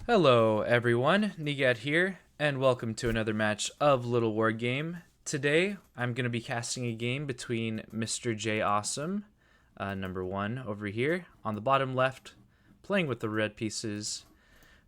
Hello everyone, Nigat here, and welcome to another match of LittleWarGame. Today, I'm going to be casting a game between Mr. JAwesome, number 1 over here, on the bottom left, playing with the red pieces,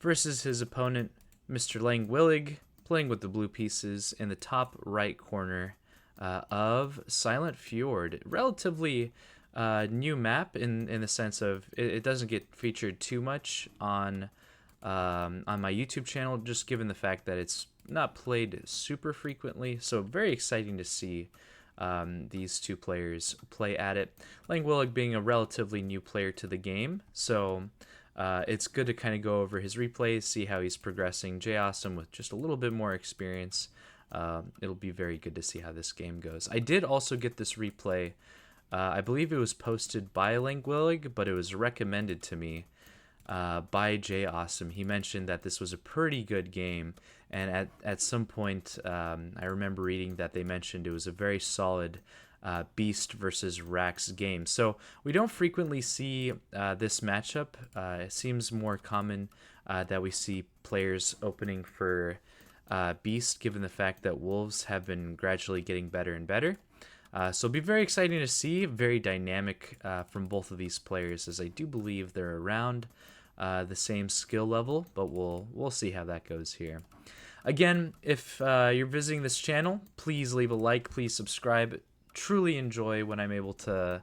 versus his opponent, Mr. Langweilig, playing with the blue pieces in the top right corner of Silent Fjord. Relatively new map in the sense of it doesn't get featured too much on my YouTube channel, just given the fact that it's not played super frequently. So very exciting to see these two players play at it. Langweilig being a relatively new player to the game, so it's good to kind of go over his replays, see how he's progressing. JAwesome with just a little bit more experience. It'll be very good to see how this game goes. I did also get this replay. I believe it was posted by Langweilig, but it was recommended to me by JAwesome. He mentioned that this was a pretty good game, and at some point I remember reading that they mentioned it was a very solid Beast versus Rax game. So we don't frequently see this matchup. It seems more common that we see players opening for Beast, given the fact that Wolves have been gradually getting better and better. So it'll be very exciting to see, very dynamic from both of these players, as I do believe they're around the same skill level, but we'll see how that goes here. Again, if you're visiting this channel, please leave a like, please subscribe. Truly enjoy when I'm able to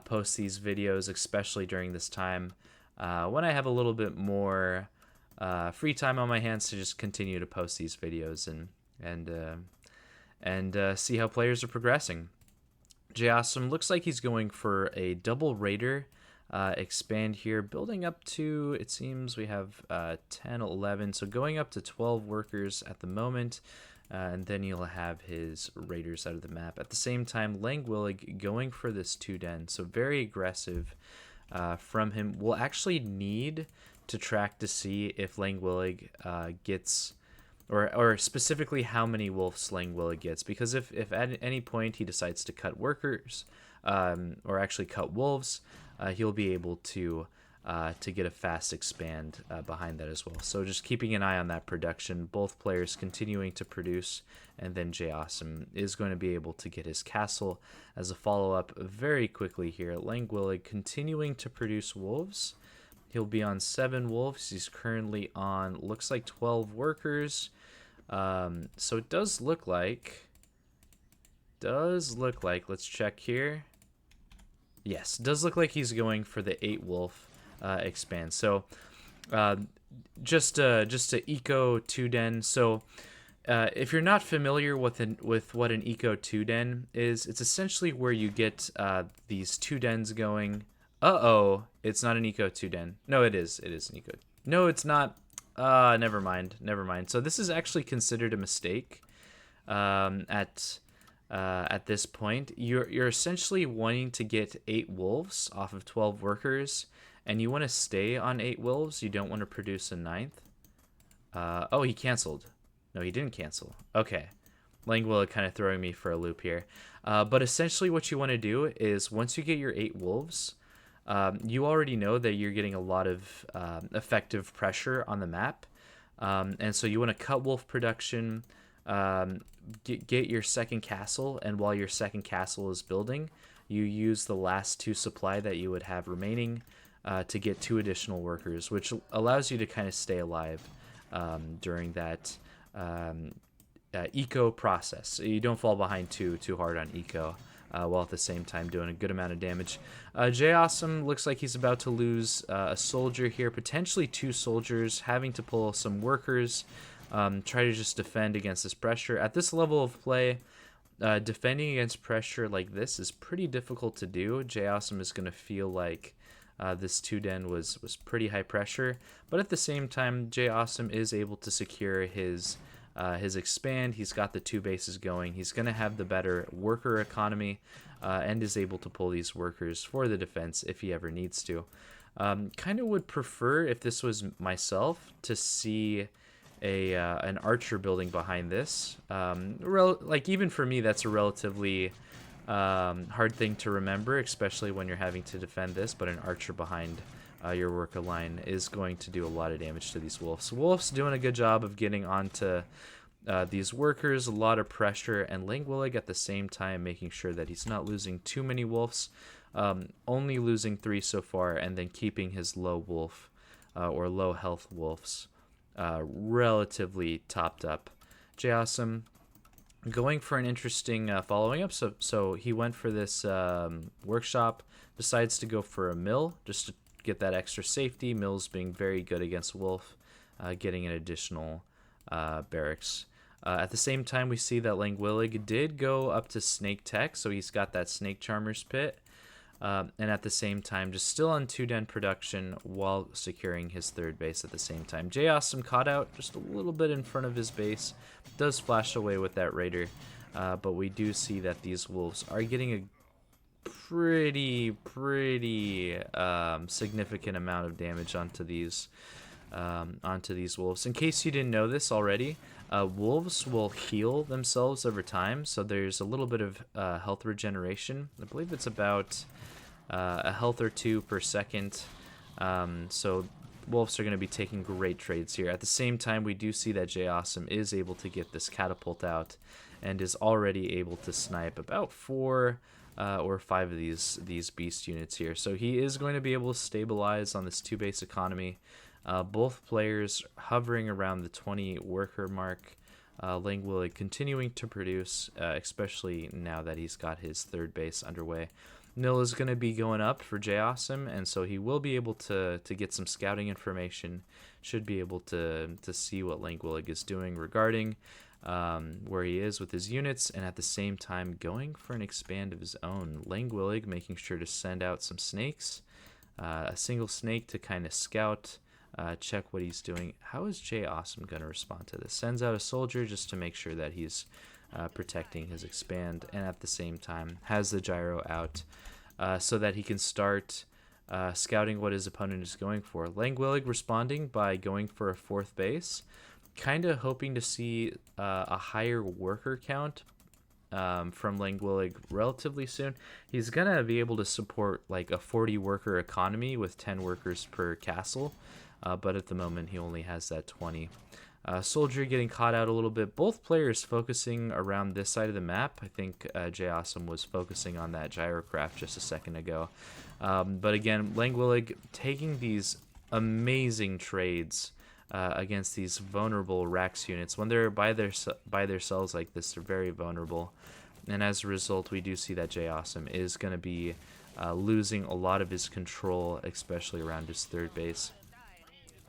post these videos, especially during this time when I have a little bit more free time on my hands to just continue to post these videos and see how players are progressing. JAwesome looks like he's going for a double raider expand here, building up to, it seems we have 10, 11, so going up to 12 workers at the moment, and then he'll have his raiders out of the map. At the same time, Langweilig going for this 2-den, so very aggressive from him. We'll actually need to track to see if Langweilig gets, or specifically how many wolves Langweilig gets, because if at any point he decides to cut workers, or actually cut wolves, he'll be able to get a fast expand behind that as well. So just keeping an eye on that production, both players continuing to produce, and then JAwesome is going to be able to get his castle as a follow-up very quickly here. Langweilig continuing to produce wolves. He'll be on 7 wolves. He's currently on, looks like 12 workers. So it does look like, let's check here. Yes, does look like he's going for the 8 wolf expand. So just a eco 2-den. So if you're not familiar with what an eco 2-den is, it's essentially where you get these 2-dens going. It's not an eco 2-den. No, it is an eco. No, it's not. Never mind. So this is actually considered a mistake at this point. You're essentially wanting to get 8 wolves off of 12 workers, and you want to stay on 8 wolves. You don't want to produce a 9th. Oh, he canceled. No, he didn't cancel. Okay. Langweilig kind of throwing me for a loop here. But essentially what you want to do is once you get your 8 wolves, you already know that you're getting a lot of effective pressure on the map. And so you want to cut wolf production, get your second castle, and while your second castle is building, you use the last 2 supply that you would have remaining to get 2 additional workers, which allows you to kind of stay alive during that eco process. So you don't fall behind too hard on eco, while at the same time doing a good amount of damage. JAwesome looks like he's about to lose a soldier here, potentially 2 soldiers, having to pull some workers, try to just defend against this pressure. At this level of play, defending against pressure like this is pretty difficult to do. JAwesome is going to feel like this 2-den was pretty high pressure, but at the same time, JAwesome is able to secure his expand. He's got the 2 bases going. He's going to have the better worker economy and is able to pull these workers for the defense if he ever needs to. Kind of would prefer, if this was myself, to see an archer building behind this. Like, even for me, that's a relatively hard thing to remember, especially when you're having to defend this, but an archer behind your worker line is going to do a lot of damage to these wolves. Wolves doing a good job of getting onto these workers, a lot of pressure, and Langweilig at the same time making sure that he's not losing too many wolves, only losing 3 so far, and then keeping his low wolf or low health wolves relatively topped up. JAwesome going for an interesting following up. So he went for this workshop, decides to go for a mill just to get that extra safety. Mills being very good against wolf, getting an additional barracks. At the same time, we see that Langweilig did go up to snake tech, so he's got that snake charmer's pit. And at the same time, just still on 2-den production while securing his 3rd base at the same time. JAwesome caught out just a little bit in front of his base. Does flash away with that raider. But we do see that these wolves are getting a pretty significant amount of damage onto these wolves. In case you didn't know this already, wolves will heal themselves over time, so there's a little bit of health regeneration. I believe it's about a health or 2 per second. So wolves are going to be taking great trades here. At the same time, we do see that JAwesome is able to get this catapult out and is already able to snipe about 4 or 5 of these beast units here. So he is going to be able to stabilize on this 2-base economy. Both players hovering around the 20 worker mark. Langweilig continuing to produce, especially now that he's got his 3rd base underway. Nil is going to be going up for JAwesome, and so he will be able to get some scouting information. Should be able to see what Langweilig is doing regarding where he is with his units, and at the same time going for an expand of his own. Langweilig making sure to send out some snakes, a single snake to kind of scout. Check what he's doing. How is JAwesome going to respond to this? Sends out a soldier just to make sure that he's protecting his expand, and at the same time has the gyro out so that he can start scouting what his opponent is going for. Langweilig responding by going for a 4th base, kind of hoping to see a higher worker count from Langweilig relatively soon. He's going to be able to support like a 40 worker economy with 10 workers per castle. But at the moment, he only has that 20. Soldier getting caught out a little bit. Both players focusing around this side of the map. I think JAwesome was focusing on that gyrocraft just a second ago. But again, Langweilig taking these amazing trades against these vulnerable Rax units. When they're by themselves like this, they're very vulnerable. And as a result, we do see that JAwesome is going to be losing a lot of his control, especially around his 3rd base.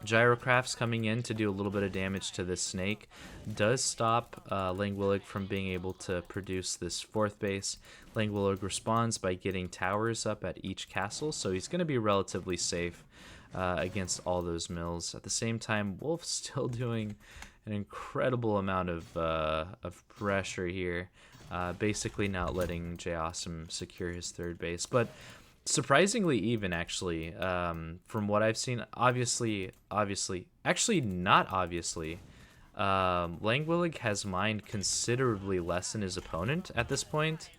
Gyrocrafts coming in to do a little bit of damage to this snake does stop Langweilig from being able to produce this 4th base. Langweilig responds by getting towers up at each castle, so he's going to be relatively safe against all those mills. At the same time, Wolf's still doing an incredible amount of pressure here, basically not letting JAwesome secure his 3rd base. But surprisingly even, actually, from what I've seen. Actually not obviously, Langweilig has mined considerably less than his opponent at this point,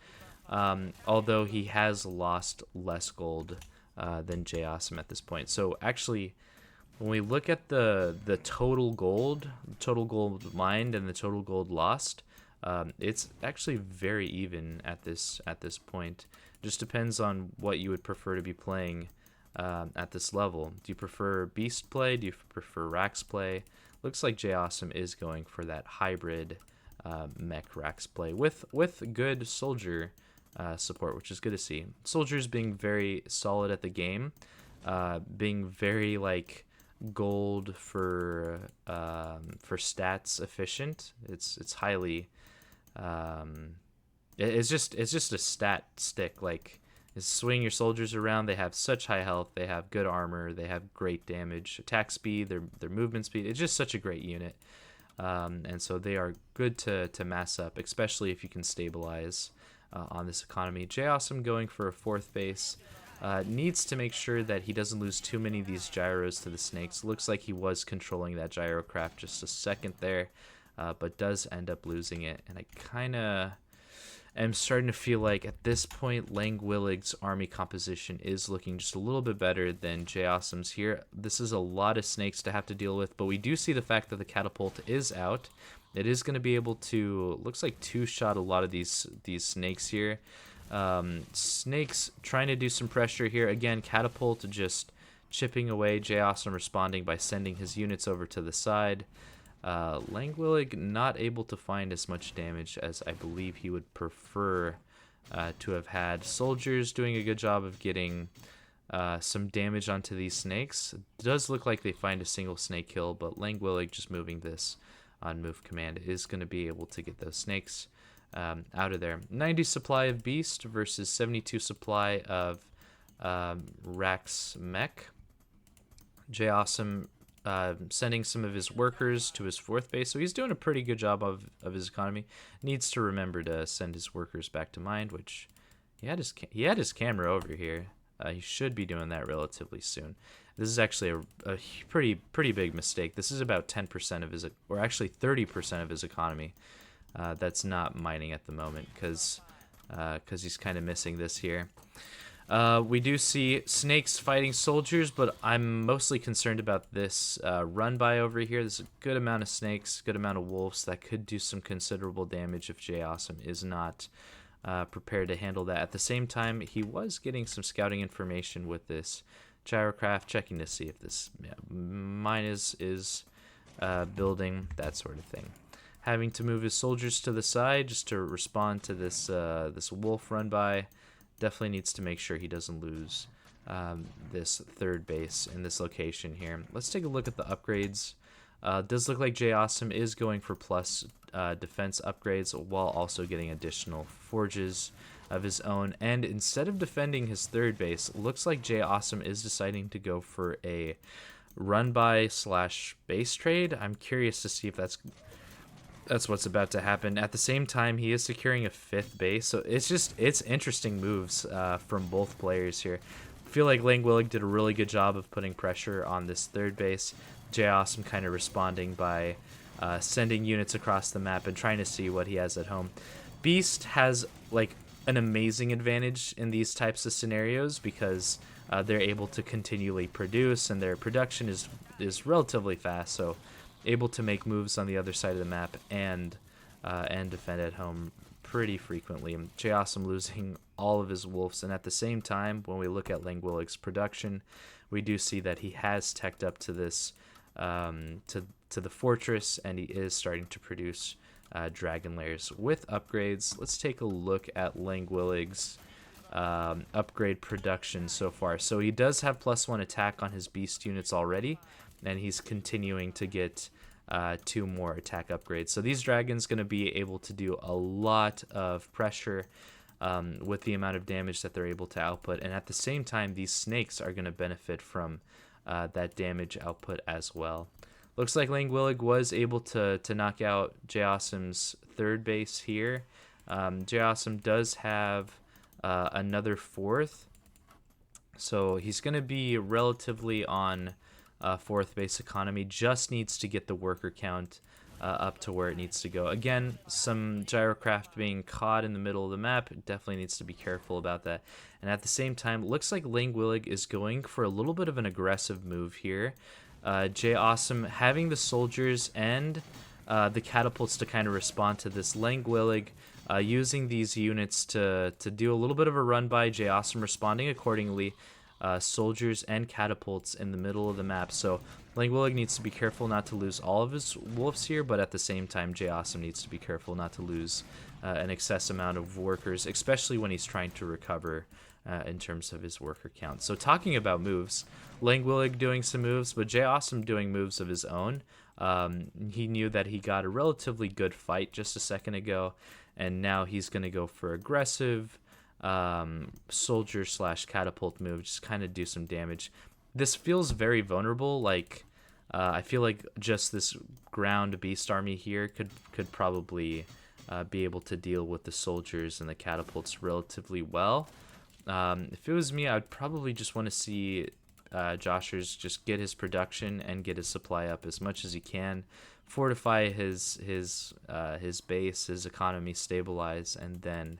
although he has lost less gold than JAwesome at this point. So actually, when we look at the total gold mined and the total gold lost, it's actually very even at this point. Just depends on what you would prefer to be playing at this level. Do you prefer beast play? Do you prefer Rax play? Looks like JAwesome is going for that hybrid mech Rax play with good soldier support, which is good to see. Soldiers being very solid at the game, being very like gold for stats efficient. It's highly it's just a stat stick. Like, swing your soldiers around. They have such high health. They have good armor. They have great damage, attack speed, their movement speed. It's just such a great unit, and so they are good to mass up, especially if you can stabilize on this economy. JAwesome going for a 4th base. Needs to make sure that he doesn't lose too many of these gyros to the snakes. Looks like he was controlling that gyrocraft just a second there, but does end up losing it. And I kind of I'm starting to feel like at this point Langweilig's army composition is looking just a little bit better than JAwesome's here. This is a lot of snakes to have to deal with, but we do see the fact that the catapult is out. It is going to be able to, looks like two-shot a lot of these snakes here. Snakes trying to do some pressure here. Again, catapult just chipping away. JAwesome responding by sending his units over to the side. Langweilig not able to find as much damage as I believe he would prefer to have had. Soldiers doing a good job of getting some damage onto these snakes. It does look like they find a single snake kill, but Langweilig just moving this on move command is going to be able to get those snakes out of there. 90 supply of Beast versus 72 supply of Rax Mech. JAwesome sending some of his workers to his 4th base, so he's doing a pretty good job of his economy. Needs to remember to send his workers back to Mind, which he had his camera over here. He should be doing that relatively soon. This is actually a pretty big mistake. This is about 10% of his, or actually 30% of his economy that's not mining at the moment, because he's kind of missing this here. We do see snakes fighting soldiers, but I'm mostly concerned about this run by over here. There's a good amount of snakes, good amount of wolves that could do some considerable damage if JAwesome is not prepared to handle that. At the same time, he was getting some scouting information with this gyrocraft, checking to see if this mine is building, that sort of thing. Having to move his soldiers to the side just to respond to this this wolf run by. Definitely needs to make sure he doesn't lose this 3rd base in this location here. Let's take a look at the upgrades. Does look like JAwesome is going for plus defense upgrades while also getting additional forges of his own. And instead of defending his 3rd base, looks like JAwesome is deciding to go for a run by / base trade. I'm curious to see if that's what's about to happen. At the same time, he is securing a 5th base, so it's interesting moves from both players here. I feel like Langweilig did a really good job of putting pressure on this 3rd base. JAwesome kind of responding by sending units across the map and trying to see what he has at home. Beast has like an amazing advantage in these types of scenarios because they're able to continually produce, and their production is relatively fast, so able to make moves on the other side of the map and defend at home pretty frequently. JAwesome losing all of his wolves, and at the same time, when we look at Langweilig's production, we do see that he has teched up to this to the fortress, and he is starting to produce dragon lairs with upgrades. Let's take a look at Langweilig's upgrade production so far. So he does have +1 attack on his beast units already, and he's continuing to get 2 more attack upgrades. So these dragons going to be able to do a lot of pressure with the amount of damage that they're able to output, and at the same time these snakes are going to benefit from that damage output as well. Looks like Langweilig was able to knock out JAwesome's 3rd base here. JAwesome does have another 4th, so he's going to be relatively on 4th base economy. Just needs to get the worker count up to where it needs to go. Again, some gyrocraft being caught in the middle of the map. Definitely needs to be careful about that. And at the same time, looks like Langweilig is going for a little bit of an aggressive move here. JAwesome having the soldiers and the catapults to kind of respond to this. Langweilig using these units to do a little bit of a run by. JAwesome responding accordingly. Soldiers and catapults in the middle of the map. So Langweilig needs to be careful not to lose all of his wolves here, but at the same time, JAwesome needs to be careful not to lose an excess amount of workers, especially when he's trying to recover in terms of his worker count. So talking about moves, Langweilig doing some moves, but JAwesome doing moves of his own. He knew that he got a relatively good fight just a second ago, and now he's going to go for aggressive soldier / catapult move, just kind of do some damage. This feels very vulnerable. Like I feel like just this ground beast army here could probably be able to deal with the soldiers and the catapults relatively well. If it was me, I'd probably just want to see Joshers just get his production and get his supply up as much as he can, fortify his base, his economy, stabilize, and then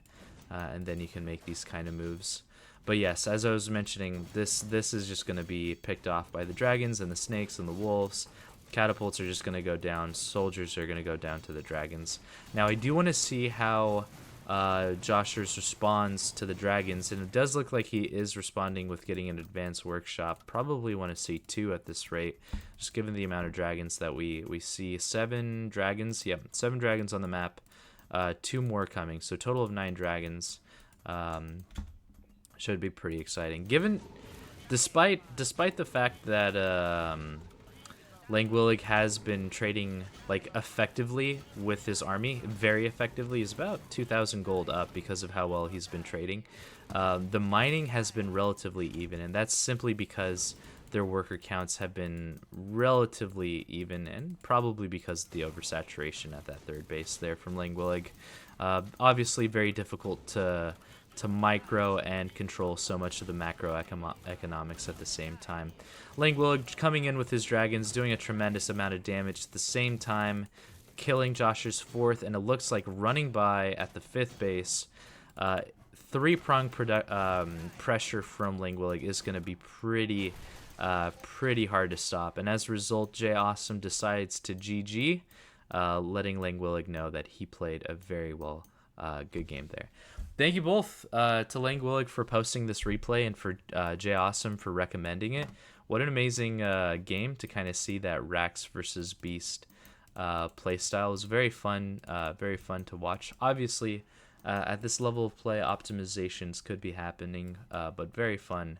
you can make these kind of moves. But yes, as I was mentioning, this is just going to be picked off by the dragons and the snakes and the wolves. Catapults are just going to go down. Soldiers are going to go down to the dragons. Now, I do want to see how Joshers responds to the dragons, and it does look like he is responding with getting an advanced workshop. Probably want to see 2 at this rate, just given the amount of dragons that we see. 7 dragons. Yep, 7 dragons on the map. 2 more coming, so total of 9 dragons. Should be pretty exciting. Despite the fact that Langweilig has been trading like effectively with his army, very effectively. He's about 2,000 gold up because of how well he's been trading. The mining has been relatively even, and that's simply because their worker counts have been relatively even, and probably because of the oversaturation at that third base there from Langweilig. Obviously, very difficult to micro and control so much of the macroeconomics at the same time. Langweilig coming in with his dragons, doing a tremendous amount of damage at the same time, killing Josher's 4th, and it looks like running by at the 5th base. 3-prong pressure from Langweilig is going to be pretty hard to stop, and as a result, JAwesome decides to GG, letting Langweilig know that he played a very good game there. Thank you both to Langweilig for posting this replay and for JAwesome for recommending it. What an amazing game to kind of see that Rax versus Beast playstyle. It was very fun to watch. Obviously, at this level of play, optimizations could be happening, but very fun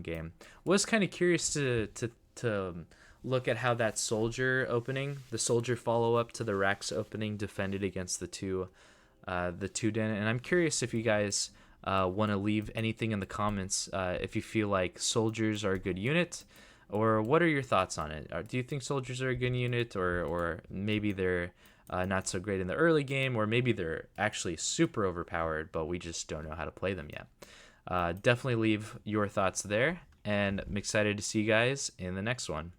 game. Was kind of curious to look at how that soldier opening, the soldier follow-up to the Rax opening, defended against the two den, and I'm curious if you guys want to leave anything in the comments if you feel like soldiers are a good unit, or what are your thoughts on it? Do you think soldiers are a good unit, or maybe they're not so great in the early game, or maybe they're actually super overpowered but we just don't know how to play them yet? Definitely leave your thoughts there, and I'm excited to see you guys in the next one.